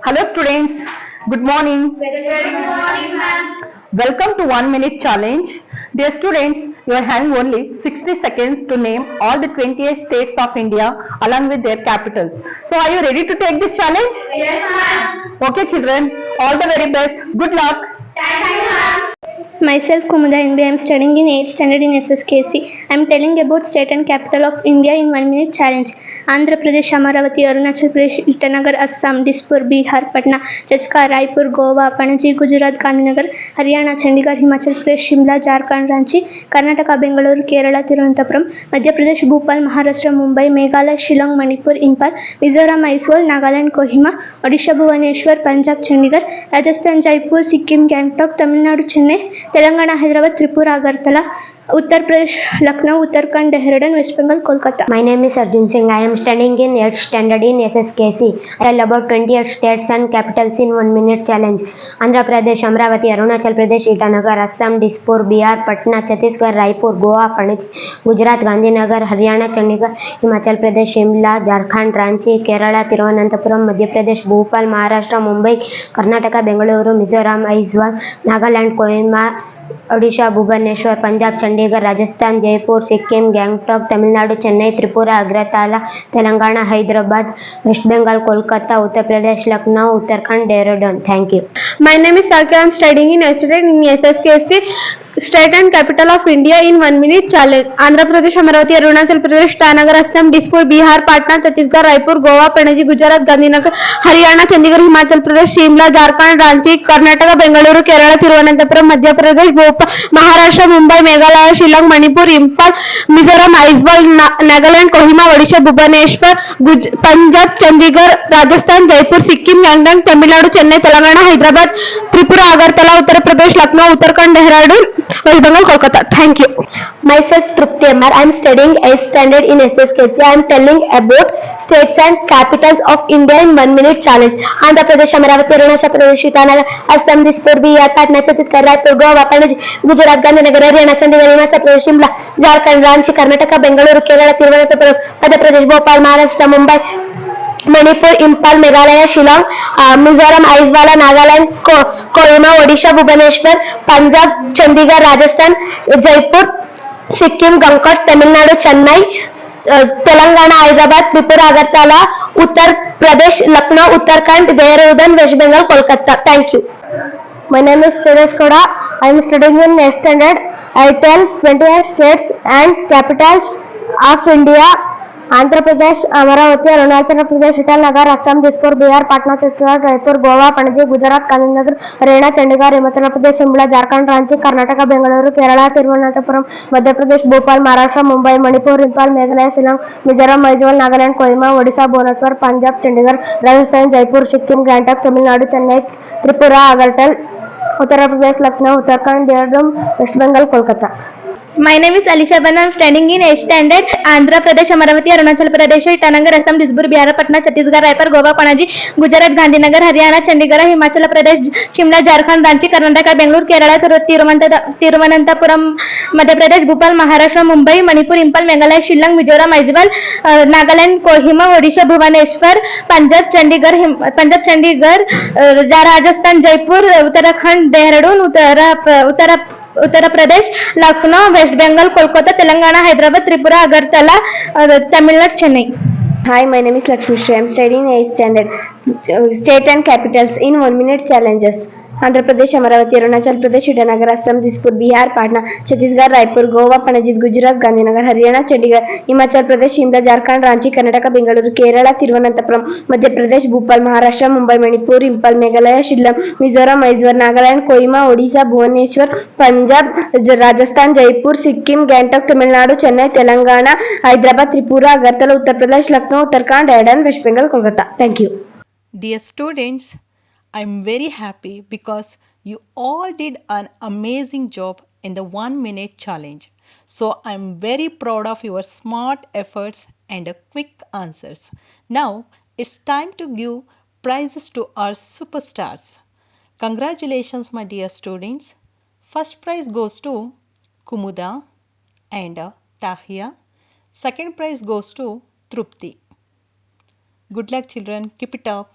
Hello students, good morning. Very good morning, ma'am. Welcome to 1 minute challenge. Dear students, you are having only 60 seconds to name all the 28 states of India along with their capitals. So are you ready to take this challenge? Yes, ma'am. Okay children, all the very best. Good luck. Thank you, ma'am. Myself Kumuda Indu. I am studying in 8th standard in SSKC. I am telling about state and capital of India in 1 minute challenge. Andhra Pradesh, Amaravati, Arunachal Pradesh, Itanagar, Assam, Dispur, Bihar, Patna, Chaska, Raipur, Goa, Panaji, Gujarat, Gandhinagar, Haryana, Chandigarh, Himachal Pradesh, Shimla, Jharkhand, Ranchi, Karnataka, Bengaluru, Kerala, Thiruvananthapuram, Madhya Pradesh, Bhopal, Maharashtra, Mumbai, Meghalaya, Shillong, Manipur, Impal, Mizoram, Aizawl, Nagaland, Kohima, Odisha, Bhubaneswar, Punjab, Chandigarh, Rajasthan, Jaipur, Sikkim, Gangtok, Tamil Nadu, Chennai, Telangana, Hyderabad, Tripura, Agartala, Uttar Pradesh, Lucknow, Uttarakhand, Dehradun, West Bengal, Kolkata. My name is Arjun Singh. I am studying in 8th standard in SSKC. I tell about 28 states and capitals in 1 minute challenge. Andhra Pradesh, Amravati, Arunachal Pradesh, Itanagar, Assam, Dispur, Bihar, Patna, Chhattisgarh, Raipur, Goa, Panaji, Gujarat, Gandhinagar, Haryana, Chandigarh, Himachal Pradesh, Shimla, Jharkhand, Ranchi, Kerala, Thiruvananthapuram, Madhya Pradesh, Bhopal, Maharashtra, Mumbai, Karnataka, Bengaluru, Mizoram, Aizawl, Nagaland, Kohima, Odisha, Bhubaneswar, Punjab, Chandigarh, Rajasthan, Jaipur, Sikkim, Gangtok, Tamil Nadu, Chennai, Tripura, Agartala, Telangana, Hyderabad, West Bengal, Kolkata, Uttar Pradesh, Lucknow, Uttarakhand, Dehradun. Thank you. My name is Sakya. I am studying in SSKC. State and capital of India in 1 minute challenge. Andhra Pradesh, Amaravati, Arunachal Pradesh, Itanagar, Assam, Dispur, Bihar, Patna, Chhattisgarh, Raipur, Goa, Panaji, Gujarat, Gandhinagar, Haryana, Chandigarh, Himachal Pradesh, Shimla, Jharkhand, Ranchi, Karnataka, Bengaluru, Kerala, Thiruvananthapuram, Madhya Pradesh, Bhopal, Maharashtra, Mumbai, Meghalaya, Shillong, Manipur, Impal, Mizoram, Aizawl, Nagaland, Kohima, Odisha, Bhubaneswar, Punjab, Chandigarh, Rajasthan, Jaipur, Sikkim, Gangtok, Tamil Nadu, Chennai, Telangana, Hyderabad, Tripura, Agartala, Uttar Pradesh, Lucknow, Uttarakhand, Dehradun, West Bengal, Kolkata. Thank you. Myself Trupti Amar. I am studying 8th standard in SSKC. I am telling about states and capitals of India in 1 minute challenge. Andhra Pradesh, Amaravati, Arunachal Pradesh, Itanagar, Assam, Dispur, Bihar, Patna, Chhattisgarh, Raipur, Goa, Panaji, Gujarat, Gandhinagar, Haryana, Chandigarh, Himachal Pradesh, Shimla, Jharkhand, Ranchi, Karnataka, Bengaluru, Kerala, Thiruvananthapuram, Madhya Pradesh, Bhopal, Maharashtra, Mumbai, Manipur, Impal, Meghalaya, Shillong, Mizoram, Aizawl, Nagaland, Kohima, Odisha, Bhubaneswar, Punjab, Chandigarh, Rajasthan, Jaipur, Sikkim, Gangtok, Tamil Nadu, Chennai, Telangana, Hyderabad, Tripura, Agartala, Uttar Pradesh, Lucknow, Uttarakhand, Dehradun, West Bengal, Kolkata. Thank you. My name is Suresh Koda. I am studying in 8th standard. I tell 28 states and capitals of India. Andhra Pradesh, Amaravati, Arunachal Pradesh, Itanagar, Assam, Dispur, Bihar, Patna, Chhattisgarh, Raipur, Goa, Panaji, Gujarat, Gandhinagar, Haryana, Chandigarh, Himachal Pradesh, Shimla, Jharkhand, Ranchi, Karnataka, Bengaluru, Kerala, Thiruvananthapuram, Madhya Pradesh, Bhopal, Maharashtra, Mumbai, Manipur, Impal, Meghalaya, Shillong, Mizoram, Aizawl, Nagaland, Kohima, Odisha, Bhubaneswar, Punjab, Chandigarh, Rajasthan, Jaipur, Sikkim, Gangtok, Tamil Nadu, Chennai, Tripura, Agartala, Uttar Pradesh, Lucknow, Uttarakhand, Dehradun, West Bengal, Kolkata. My name is Alisha Ban. I am studying in 8th standard. Andhra Pradesh, Amaravati, Arunachal Pradesh, Itanagar, Assam, Dispur, Bihar, Patna, Chhattisgarh, Raipur, Goa, Panaji, Gujarat, Gandhinagar, Haryana, Chandigarh, Himachal Pradesh, Shimla, Jharkhand, Ranchi, Karnataka, Bengaluru, Kerala, Thiruvananthapuram, Madhya Pradesh, Bhopal, Maharashtra, Mumbai, Manipur, Impal, Meghalaya, Shillong, Mizoram, Aizawl, Nagaland, Kohima, Odisha, Bhubaneswar, Punjab, Chandigarh, Rajasthan, Jaipur, Uttarakhand, Dehradun, Uttar Pradesh, Lucknow, West Bengal, Kolkata, Telangana, Hyderabad, Tripura, Agartala, Tamil Nadu, Chennai. Hi, my name is Lakshmi Shri. I am studying 8th standard. State and capitals in 1 minute challenges. Andhra Pradesh, Amaravati, Arunachal Pradesh, Itanagar, Assam, Dispur, Bihar, Patna, Chhattisgarh, Raipur, Goa, Panaji, Gujarat, Gandhinagar, Haryana, Chandigarh, Himachal Pradesh, Shimla, Jharkhand, Ranchi, Karnataka, Bengaluru, Kerala, Thiruvananthapuram, Madhya Pradesh, Bhopal, Maharashtra, Mumbai, Manipur, Impal, Meghalaya, Shillong, Mizoram, Aizawl, Nagaland, Kohima, Odisha, Bhubaneswar, Punjab, Rajasthan, Jaipur, Sikkim, Gangtok, Tamil Nadu, Chennai, Telangana, Hyderabad, Tripura, Agartala, Uttar Pradesh, Lucknow, Uttarakhand, Dehradun, West Bengal, Kolkata. Thank you. Dear students, I'm very happy because you all did an amazing job in the 1 minute challenge. So I'm very proud of your smart efforts and quick answers. Now it's time to give prizes to our superstars. Congratulations, my dear students. First prize goes to Kumuda and Tahia. Second prize goes to Trupti. Good luck, children. Keep it up.